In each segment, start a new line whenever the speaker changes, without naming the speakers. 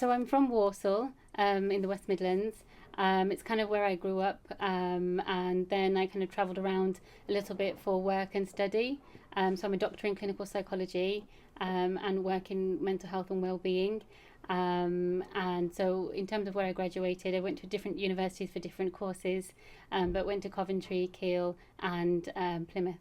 So I'm from Warsaw, in the West Midlands. It's kind of where I grew up, and then I kind of travelled around a little bit for work and study. So I'm a doctor in clinical psychology, and work in mental health and well-being. And so, in terms of where I graduated, I went to different universities for different courses, but went to Coventry, Keele, and Plymouth.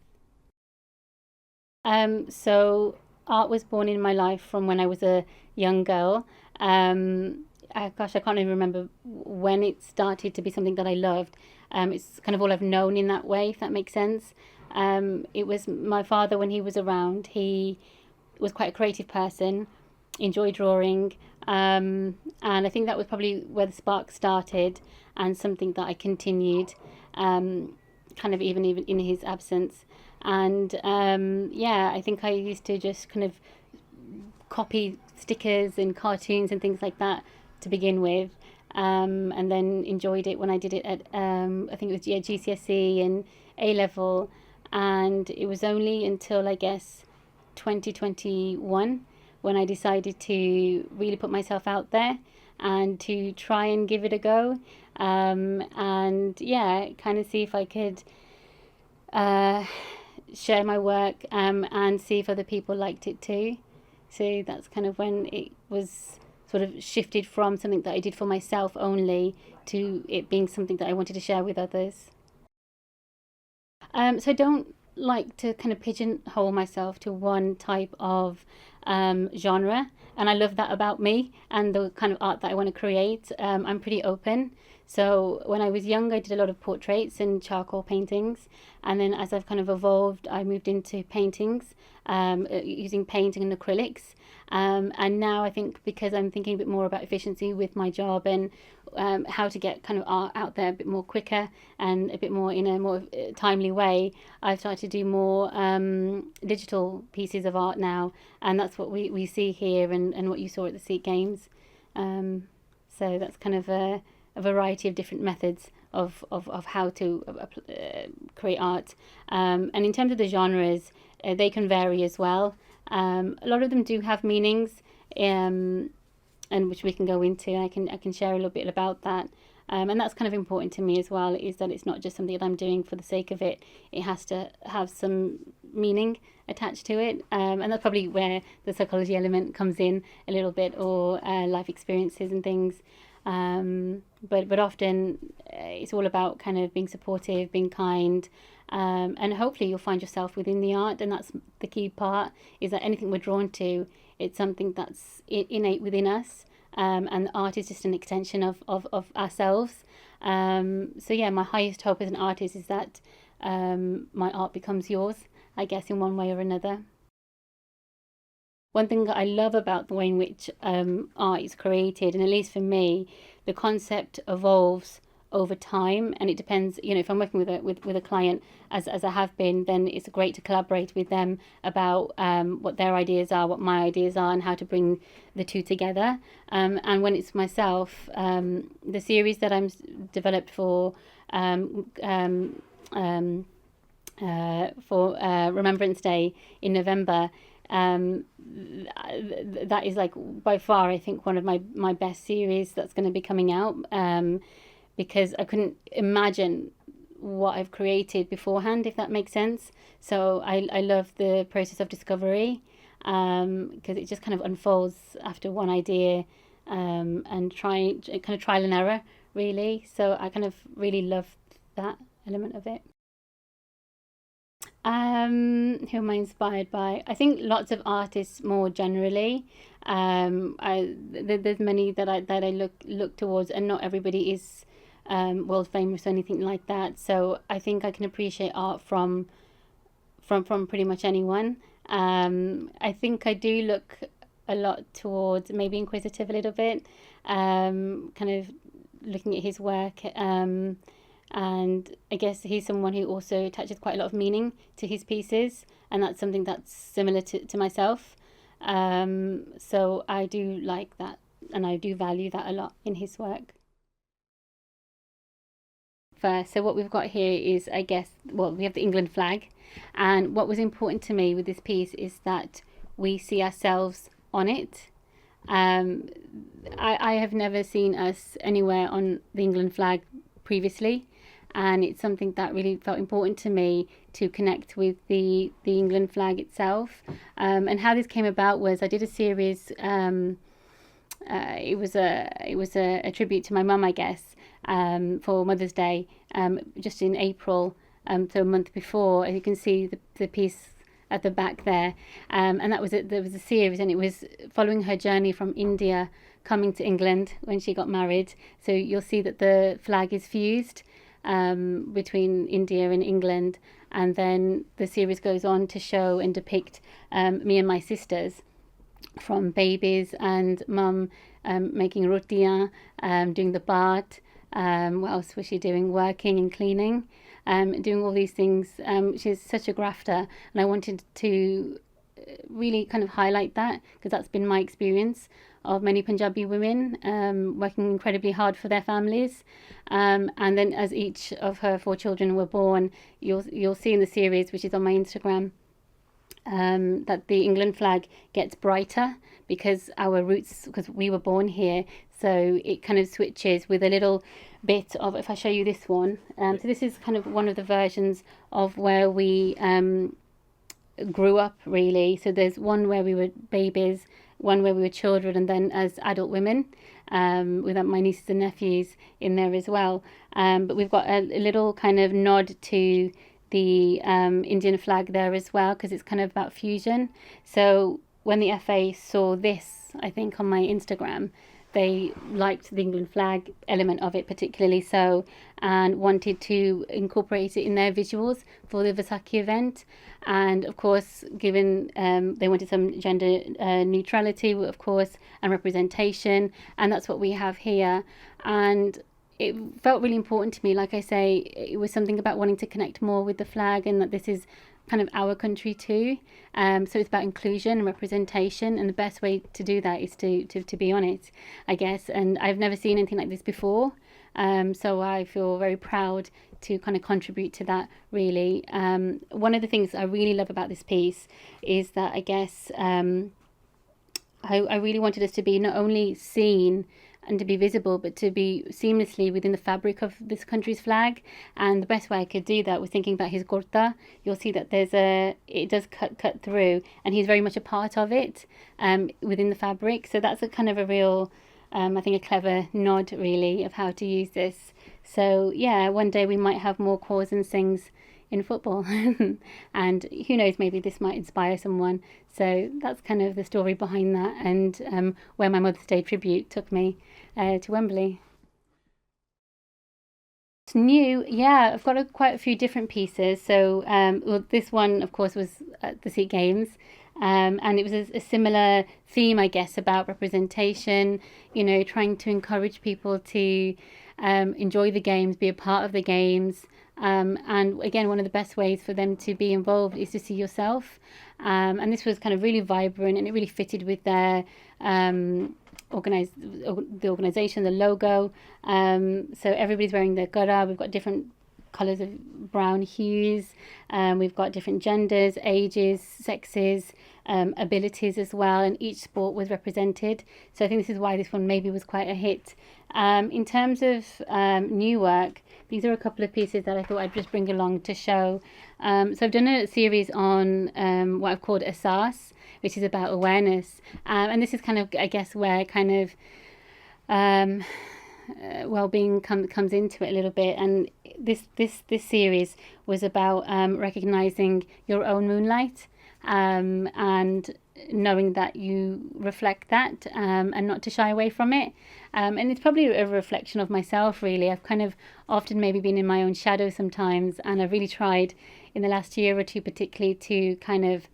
So art was born in my life from when I was a young girl. Gosh, I can't even remember when it started to be something that I loved. It's kind of all I've known in that way, if that makes sense. It was my father when he was around. He was quite a creative person, enjoyed drawing, and I think that was probably where the spark started, and something that I continued, kind of even in his absence. And yeah, I think I used to just kind of copy stickers and cartoons and things like that to begin with, and then enjoyed it when I did it at I think it was, yeah, GCSE and A level, and it was only until I guess 2021 when I decided to really put myself out there and to try and give it a go, and yeah, kind of see if I could uh, share my work, and see if other people liked it too. So that's kind of when it was sort of shifted from something that I did for myself only to it being something that I wanted to share with others. So I don't like to kind of pigeonhole myself to one type of genre, and I love that about me and the kind of art that I want to create. I'm pretty open. So when I was young, I did a lot of portraits and charcoal paintings, and then as I've kind of evolved, I moved into paintings, using painting and acrylics. And now I think because I'm thinking a bit more about efficiency with my job and how to get kind of art out there a bit more quicker and a bit more in a more timely way, I've started to do more digital pieces of art now, and that's what we see here, and what you saw at the Seat Games. Um, so that's kind of a variety of different methods of how to create art. And in terms of the genres, they can vary as well. A lot of them do have meanings, um, and which we can go into. I can share a little bit about that. And that's kind of important to me as well, is that it's not just something that I'm doing for the sake of it. It has to have some meaning attached to it, and that's probably where the psychology element comes in a little bit, or life experiences and things. But often it's all about kind of being supportive, being kind, and hopefully you'll find yourself within the art. And that's the key part, is that anything we're drawn to, it's something that's innate within us, and art is just an extension of ourselves. So yeah, my highest hope as an artist is that my art becomes yours, I guess, in one way or another. One thing that I love about the way in which art is created, and at least for me, the concept evolves over time, and it depends. If I'm working with a client, as I have been, then it's great to collaborate with them about what their ideas are, what my ideas are, and how to bring the two together. And when it's myself, the series that I'm developed um, um, um, for Remembrance Day in November, that is like by far, I think, one of my best series that's going to be coming out, because I couldn't imagine what I've created beforehand, if that makes sense. So I love the process of discovery, because it just kind of unfolds after one idea, and kind of trial and error, really. So I kind of really love that element of it. Who am I inspired by? I think lots of artists more generally. There's many that I look towards, and not everybody is world famous or anything like that. So I think I can appreciate art from pretty much anyone. I think I do look a lot towards, maybe inquisitive a little bit, kind of looking at his work. And I guess he's someone who also attaches quite a lot of meaning to his pieces, and that's something that's similar to myself. So I do like that, and I do value that a lot in his work. First, so what we've got here is, I guess, well, we have the England flag, and what was important to me with this piece is that we see ourselves on it. Um, I have never seen us anywhere on the England flag previously, and it's something that really felt important to me to connect with the England flag itself. And how this came about was I did a series. It was a tribute to my mum, I guess, for Mother's Day, just in April, so a month before. As you can see, the piece at the back there, and that was it. There was a series, and it was following her journey from India coming to England when she got married. So you'll see that the flag is fused between India and England, and then the series goes on to show and depict me and my sisters from babies and mum making rotiyan, doing the bath. What else was she doing? Working and cleaning, doing all these things. She's such a grafter, and I wanted to really kind of highlight that because that's been my experience of many Punjabi women working incredibly hard for their families. And then as each of her 4 children were born, you'll see in the series, which is on my Instagram, that the England flag gets brighter because our roots, because we were born here. So it kind of switches with a little bit of, if I show you this one, so this is kind of one of the versions of where we grew up, really. So there's one where we were babies, one where we were children, and then as adult women, with my nieces and nephews in there as well. But we've got a little kind of nod to the Indian flag there as well, because it's kind of about fusion. So when the FA saw this, I think on my Instagram, they liked the England flag element of it particularly so, and wanted to incorporate it in their visuals for the Vaisakhi event. And of course, given they wanted some gender neutrality, of course, and representation, and that's what we have here. And it felt really important to me. Like I say, it was something about wanting to connect more with the flag, and that this is kind of our country too. So it's about inclusion and representation, and the best way to do that is to be on it, I guess. And I've never seen anything like this before, so I feel very proud to kind of contribute to that, really. One of the things I really love about this piece is that I guess I really wanted us to be not only seen and to be visible, but to be seamlessly within the fabric of this country's flag. And the best way I could do that was thinking about his kurta. You'll see that it does cut through, and he's very much a part of it within the fabric. So that's a kind of a real, I think, a clever nod, really, of how to use this. So yeah, one day we might have more calls and sings in football, and who knows, maybe this might inspire someone. So that's kind of the story behind that, and where my Mother's Day tribute took me to Wembley. It's new, yeah. I've got quite a few different pieces. So well, this one, of course, was at the SEA Games. And it was a similar theme, I guess, about representation, trying to encourage people to enjoy the games, be a part of the games. And again, one of the best ways for them to be involved is to see yourself. And this was kind of really vibrant, and it really fitted with their the organization, the logo. So everybody's wearing their gura. We've got different colours of brown hues. We've got different genders, ages, sexes, abilities as well, and each sport was represented. So I think this is why this one maybe was quite a hit. In terms of new work, these are a couple of pieces that I thought I'd just bring along to show. So I've done a series on what I've called Asas, which is about awareness. And this is kind of, I guess, where kind of well-being comes into it a little bit. And this series was about recognizing your own moonlight, and knowing that you reflect that, and not to shy away from it. And it's probably a reflection of myself, really. I've kind of often maybe been in my own shadow sometimes, and I've really tried in the last year or two particularly to kind of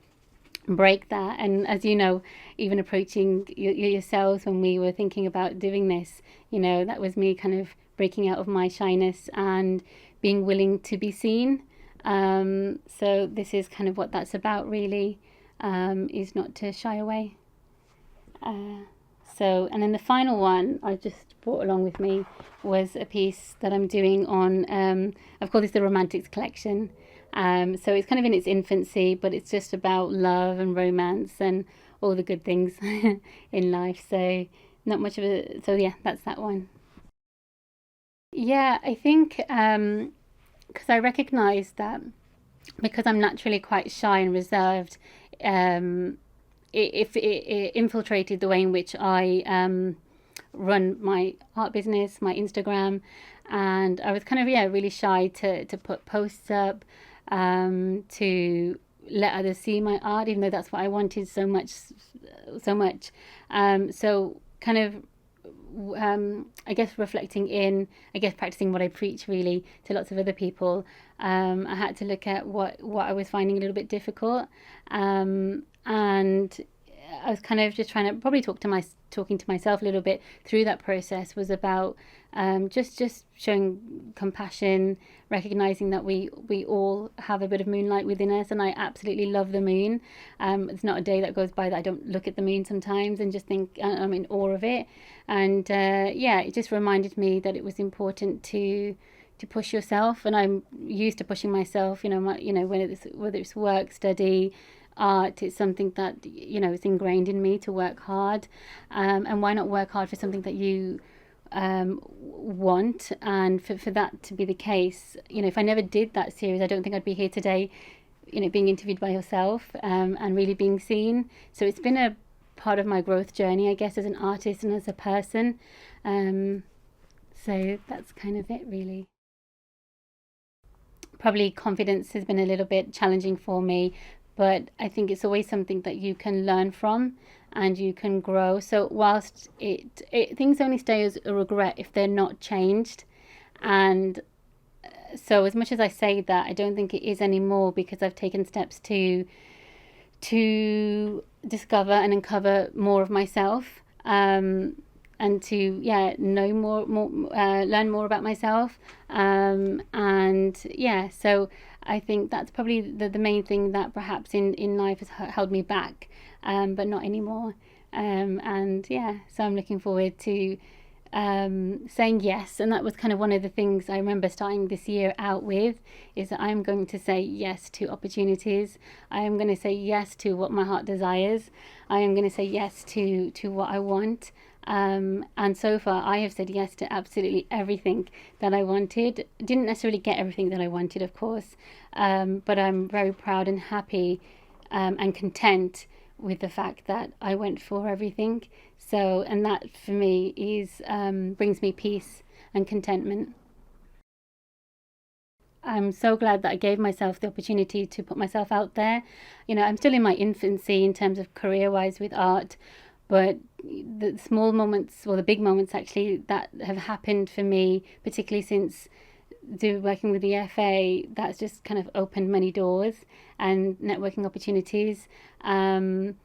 break that. And as you know, even approaching yourselves when we were thinking about doing this, that was me kind of breaking out of my shyness and being willing to be seen. So this is kind of what that's about, really, is not to shy away. And then the final one I just brought along with me was a piece that I'm doing on, I've called this the Romantics collection. So it's kind of in its infancy, but it's just about love and romance and all the good things in life. So not much of a, so yeah, that's that one. Yeah, I think because I recognize that because I'm naturally quite shy and reserved, um, it infiltrated the way in which I run my art business, my Instagram, and I was kind of really shy to put posts up, to let others see my art, even though that's what I wanted so much. So kind of I guess reflecting in, I guess practicing what I preach really to lots of other people. I had to look at what I was finding a little bit difficult, and I was kind of just trying to probably talking to myself a little bit through that process was about just showing compassion, recognizing that we all have a bit of moonlight within us, and I absolutely love the moon. It's not a day that goes by that I don't look at the moon sometimes and just think I'm in awe of it. And yeah, it just reminded me that it was important to push yourself, and I'm used to pushing myself. Whether it's work, study, art, it's something that is ingrained in me to work hard, and why not work hard for something that you want, and for that to be the case, if I never did that series, I don't think I'd be here today, being interviewed by yourself, and really being seen. So it's been a part of my growth journey, I guess, as an artist and as a person. So that's kind of it, really. Probably confidence has been a little bit challenging for me, but I think it's always something that you can learn from and you can grow. So whilst it things only stay as a regret if they're not changed, and so as much as I say that, I don't think it is anymore because I've taken steps to discover and uncover more of myself, and to know learn more about myself, and so I think that's probably the main thing that perhaps in life has held me back, but not anymore. And yeah, so I'm looking forward to saying yes. And that was kind of one of the things I remember starting this year out with, is that I'm going to say yes to opportunities. I am going to say yes to what my heart desires. I am going to say yes to what I want. And so far, I have said yes to absolutely everything that I wanted. Didn't necessarily get everything that I wanted, of course, but I'm very proud and happy, and content with the fact that I went for everything. So, and that for me is brings me peace and contentment. I'm so glad that I gave myself the opportunity to put myself out there. I'm still in my infancy in terms of career wise with art, but the small moments, or the big moments actually, that have happened for me, particularly since working with the FA, that's just kind of opened many doors and networking opportunities. And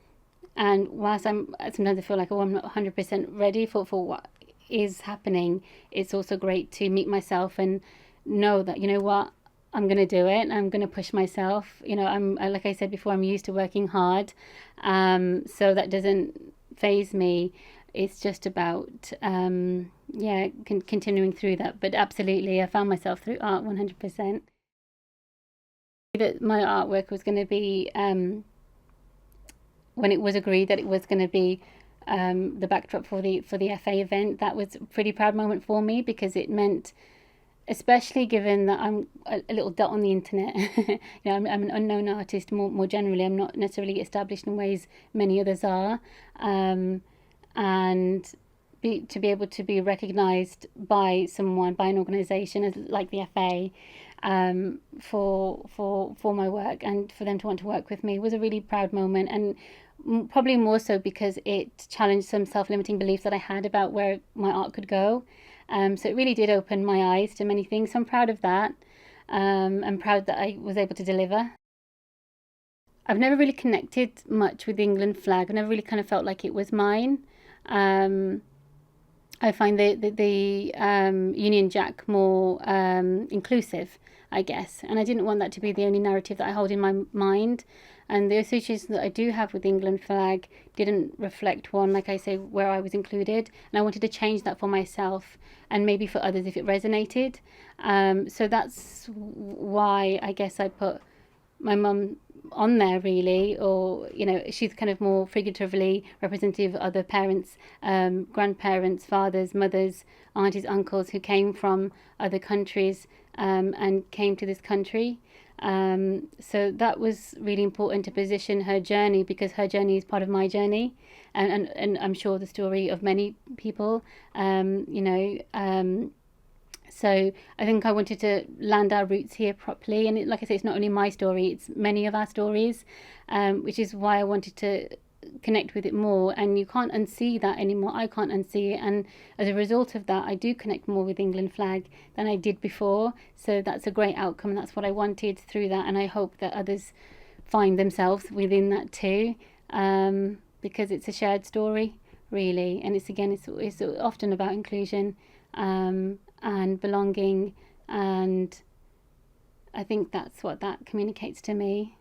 whilst sometimes I feel like, oh, I'm not 100% ready for what is happening, it's also great to meet myself and know that, what, I'm going to do it. I'm going to push myself. Like I said before, I'm used to working hard. So that doesn't phase me. It's just about, continuing through that. But absolutely, I found myself through art 100%. That my artwork was going to be, when it was agreed that it was going to be the backdrop for the FA event, that was a pretty proud moment for me, because it meant, especially given that I'm a little dot on the internet, I'm an unknown artist more generally. I'm not necessarily established in ways many others are, and to be able to be recognised by someone, by an organisation like the FA, for my work, and for them to want to work with me, was a really proud moment, and probably more so because it challenged some self-limiting beliefs that I had about where my art could go. So it really did open my eyes to many things. So I'm proud of that. I'm proud that I was able to deliver. I've never really connected much with the England flag. I've never really kind of felt like it was mine. Um, I find the Union Jack more inclusive, I guess. And I didn't want that to be the only narrative that I hold in my mind. And the association that I do have with the England flag didn't reflect one, like I say, where I was included. And I wanted to change that for myself and maybe for others if it resonated. So that's why I guess I put my mum on there, really. Or, you know, she's kind of more figuratively representative of other parents, grandparents, fathers, mothers, aunties, uncles who came from other countries, and came to this country. So that was really important to position her journey, because her journey is part of my journey, and I'm sure the story of many people. You know, so I think I wanted to land our roots here properly. And like I say, it's not only my story, it's many of our stories, which is why I wanted to connect with it more. And you can't unsee that anymore. I can't unsee it. And as a result of that, I do connect more with England flag than I did before. So that's a great outcome. That's what I wanted through that. And I hope that others find themselves within that too, because it's a shared story, really. And it's often about inclusion, and belonging, and I think that's what that communicates to me.